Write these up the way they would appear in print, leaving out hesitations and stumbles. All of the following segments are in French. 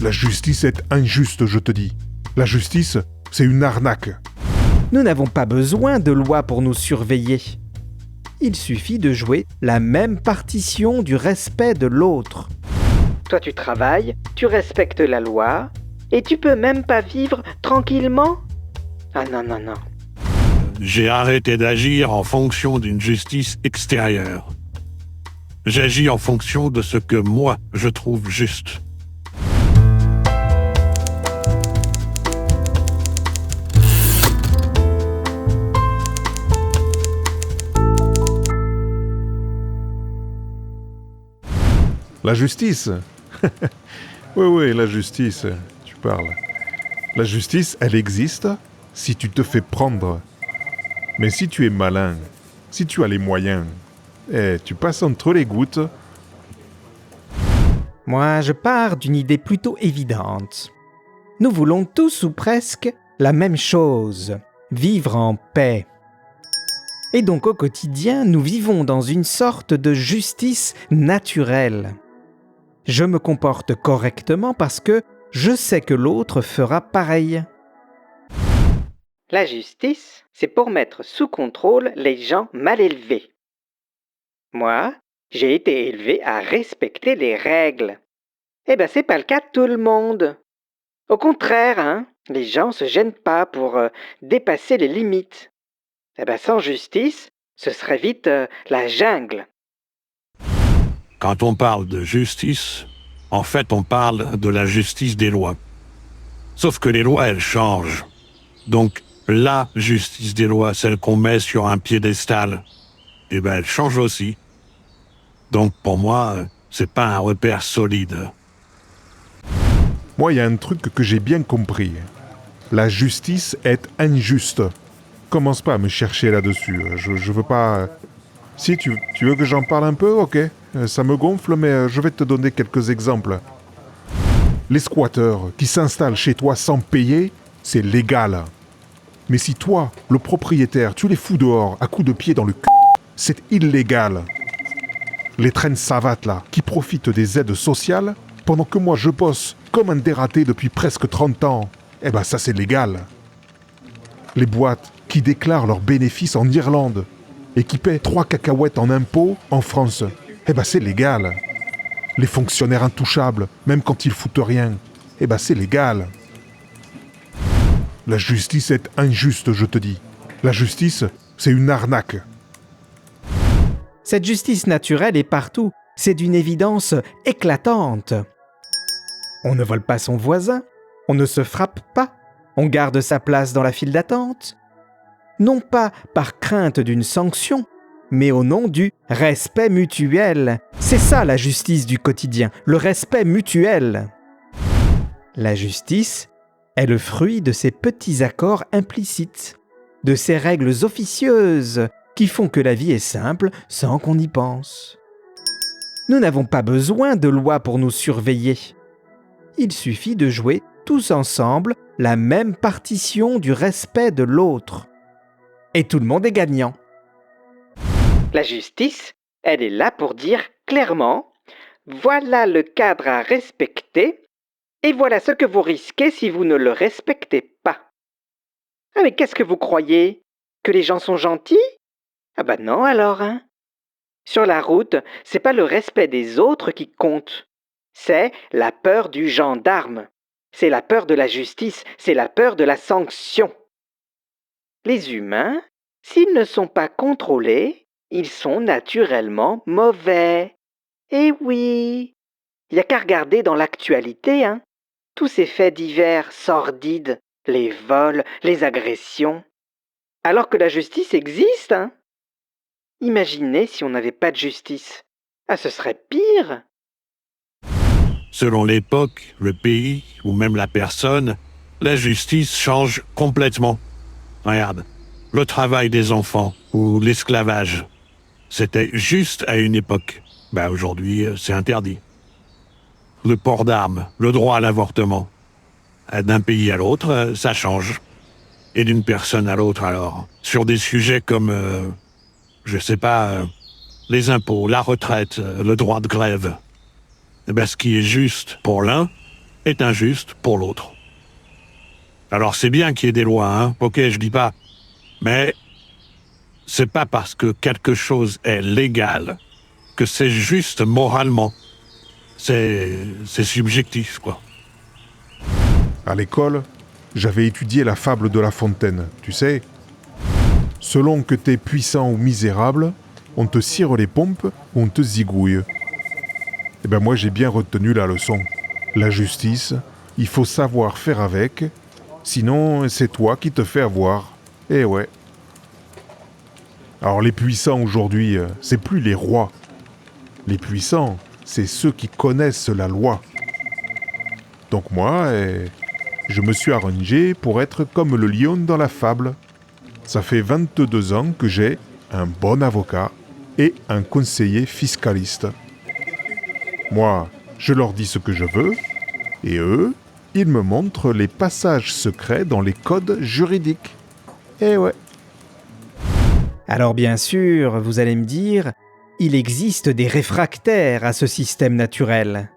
La justice est injuste, je te dis. La justice, c'est une arnaque. Nous n'avons pas besoin de loi pour nous surveiller. Il suffit de jouer la même partition du respect de l'autre. Toi tu travailles, tu respectes la loi, et tu peux même pas vivre tranquillement? Ah non, non, non. J'ai arrêté d'agir en fonction d'une justice extérieure. J'agis en fonction de ce que moi, je trouve juste. La justice? Oui, la justice, tu parles. La justice, elle existe si tu te fais prendre. Mais si tu es malin, si tu as les moyens, tu passes entre les gouttes. Moi, je pars d'une idée plutôt évidente. Nous voulons tous ou presque la même chose, vivre en paix. Et donc au quotidien, nous vivons dans une sorte de justice naturelle. Je me comporte correctement parce que je sais que l'autre fera pareil. La justice, c'est pour mettre sous contrôle les gens mal élevés. Moi, j'ai été élevé à respecter les règles. Eh ben, c'est pas le cas de tout le monde. Au contraire, les gens se gênent pas pour dépasser les limites. Eh ben, sans justice, ce serait vite la jungle. Quand on parle de justice, en fait, on parle de la justice des lois. Sauf que les lois, elles changent. Donc, la justice des lois, celle qu'on met sur un piédestal, eh ben, elle change aussi. Donc, pour moi, c'est pas un repère solide. Moi, il y a un truc que j'ai bien compris. La justice est injuste. Commence pas à me chercher là-dessus. Je veux pas... Si tu veux que j'en parle un peu, ok. Ça me gonfle, mais je vais te donner quelques exemples. Les squatteurs qui s'installent chez toi sans payer, c'est légal. Mais si toi, le propriétaire, tu les fous dehors à coups de pied dans le cul, c'est illégal. Les traînes savates là, qui profitent des aides sociales, pendant que moi je bosse comme un dératé depuis presque 30 ans, eh ben ça c'est légal. Les boîtes qui déclarent leurs bénéfices en Irlande et qui paient 3 cacahuètes en impôts en France, eh ben c'est légal. Les fonctionnaires intouchables, même quand ils foutent rien, eh ben c'est légal. La justice est injuste, je te dis. La justice, c'est une arnaque. Cette justice naturelle est partout. C'est d'une évidence éclatante. On ne vole pas son voisin, on ne se frappe pas, on garde sa place dans la file d'attente. Non pas par crainte d'une sanction, mais au nom du respect mutuel. C'est ça la justice du quotidien, le respect mutuel. La justice est le fruit de ces petits accords implicites, de ces règles officieuses qui font que la vie est simple sans qu'on y pense. Nous n'avons pas besoin de loi pour nous surveiller. Il suffit de jouer tous ensemble la même partition du respect de l'autre. Et tout le monde est gagnant. La justice, elle est là pour dire clairement « Voilà le cadre à respecter et voilà ce que vous risquez si vous ne le respectez pas. » Ah mais qu'est-ce que vous croyez? Que les gens sont gentils? Ah bah non alors, Sur la route, c'est pas le respect des autres qui compte. C'est la peur du gendarme. C'est la peur de la justice. C'est la peur de la sanction. Les humains, s'ils ne sont pas contrôlés, ils sont naturellement mauvais. Eh oui! Il n'y a qu'à regarder dans l'actualité, tous ces faits divers sordides, les vols, les agressions. Alors que la justice existe, Imaginez si on n'avait pas de justice. Ah, ce serait pire! Selon l'époque, le pays ou même la personne, la justice change complètement. Regarde, le travail des enfants ou l'esclavage, c'était juste à une époque. Aujourd'hui, c'est interdit. Le port d'armes, le droit à l'avortement. D'un pays à l'autre, ça change. Et d'une personne à l'autre alors. Sur des sujets comme, les impôts, la retraite, le droit de grève. Ce qui est juste pour l'un est injuste pour l'autre. Alors c'est bien qu'il y ait des lois, hein, ok, je dis pas, mais c'est pas parce que quelque chose est légal que c'est juste moralement. C'est subjectif, quoi. À l'école, j'avais étudié la fable de La Fontaine, tu sais. Selon que t'es puissant ou misérable, on te cire les pompes ou on te zigouille. Eh ben moi j'ai bien retenu la leçon. La justice, il faut savoir faire avec, sinon c'est toi qui te fais avoir. Eh ouais. Alors les puissants aujourd'hui, c'est plus les rois. Les puissants, c'est ceux qui connaissent la loi. Donc moi, je me suis arrangé pour être comme le lion dans la fable. Ça fait 22 ans que j'ai un bon avocat et un conseiller fiscaliste. Moi, je leur dis ce que je veux, et eux, ils me montrent les passages secrets dans les codes juridiques. Eh ouais. Alors bien sûr, vous allez me dire, il existe des réfractaires à ce système naturel.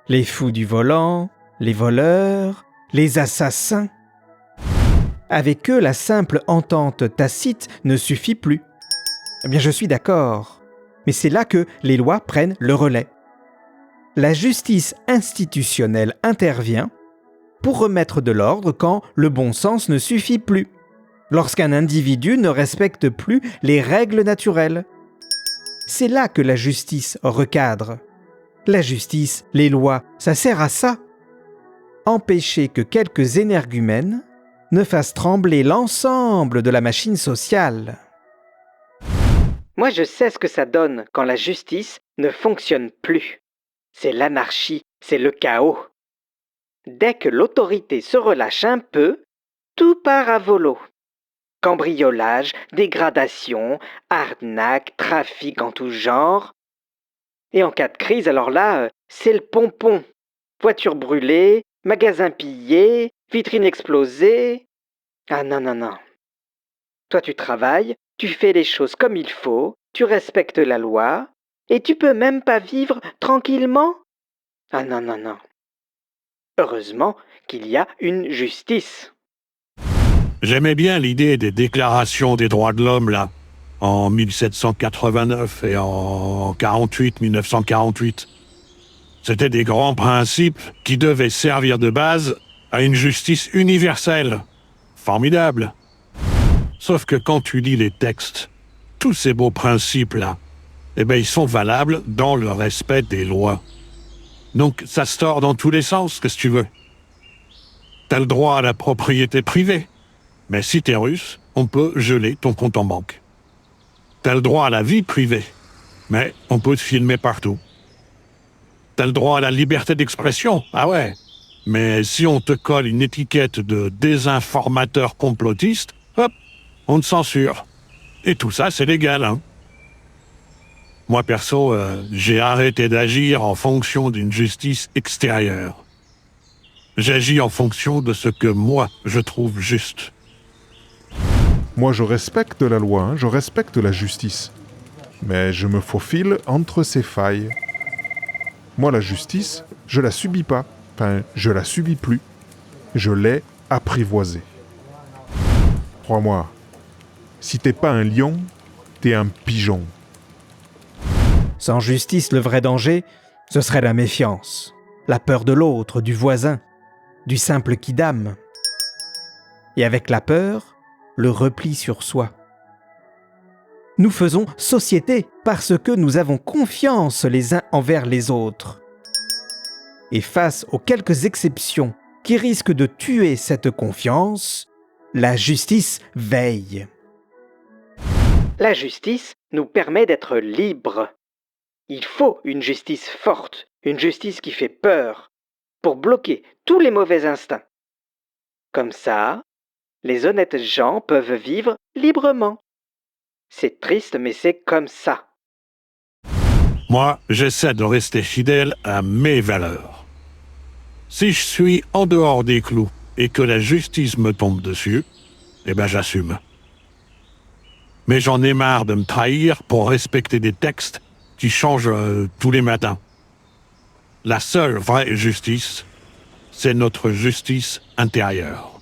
Les fous du volant, les voleurs, les assassins. Avec eux, la simple entente tacite ne suffit plus. Eh bien, je suis d'accord. Mais c'est là que les lois prennent le relais. La justice institutionnelle intervient pour remettre de l'ordre quand le bon sens ne suffit plus. Lorsqu'un individu ne respecte plus les règles naturelles. C'est là que la justice recadre. La justice, les lois, ça sert à ça. Empêcher que quelques énergumènes ne fassent trembler l'ensemble de la machine sociale. Moi, je sais ce que ça donne quand la justice ne fonctionne plus. C'est l'anarchie, c'est le chaos. Dès que l'autorité se relâche un peu, tout part à volo. Cambriolage, dégradation, arnaque, trafic en tout genre. Et en cas de crise, alors là, c'est le pompon. Voiture brûlée, magasin pillé, vitrine explosée. Ah non, non, non. Toi, tu travailles, tu fais les choses comme il faut, tu respectes la loi, et tu peux même pas vivre tranquillement? Ah non, non, non. Heureusement qu'il y a une justice. J'aimais bien l'idée des déclarations des droits de l'homme, là, en 1789 et en 1948. C'était des grands principes qui devaient servir de base à une justice universelle. Formidable. Sauf que quand tu lis les textes, tous ces beaux principes-là, eh ben, ils sont valables dans le respect des lois. Donc, ça se tord dans tous les sens, qu'est-ce que tu veux. T'as le droit à la propriété privée. Mais si t'es russe, on peut geler ton compte en banque. T'as le droit à la vie privée. Mais on peut te filmer partout. T'as le droit à la liberté d'expression. Ah ouais. Mais si on te colle une étiquette de désinformateur complotiste, hop, on te censure. Et tout ça, c'est légal, hein. Moi, perso, j'ai arrêté d'agir en fonction d'une justice extérieure. J'agis en fonction de ce que moi, je trouve juste. Moi, je respecte la loi, hein, je respecte la justice. Mais je me faufile entre ces failles. Moi, la justice, je la subis pas. Enfin, je la subis plus. Je l'ai apprivoisée. Crois-moi, si t'es pas un lion, t'es un pigeon. Sans justice, le vrai danger, ce serait la méfiance, la peur de l'autre, du voisin, du simple quidam. Et avec la peur, le repli sur soi. Nous faisons société parce que nous avons confiance les uns envers les autres. Et face aux quelques exceptions qui risquent de tuer cette confiance, la justice veille. La justice nous permet d'être libres. Il faut une justice forte, une justice qui fait peur, pour bloquer tous les mauvais instincts. Comme ça, les honnêtes gens peuvent vivre librement. C'est triste, mais c'est comme ça. Moi, j'essaie de rester fidèle à mes valeurs. Si je suis en dehors des clous et que la justice me tombe dessus, eh ben j'assume. Mais j'en ai marre de me trahir pour respecter des textes qui changent tous les matins. La seule vraie justice, c'est notre justice intérieure.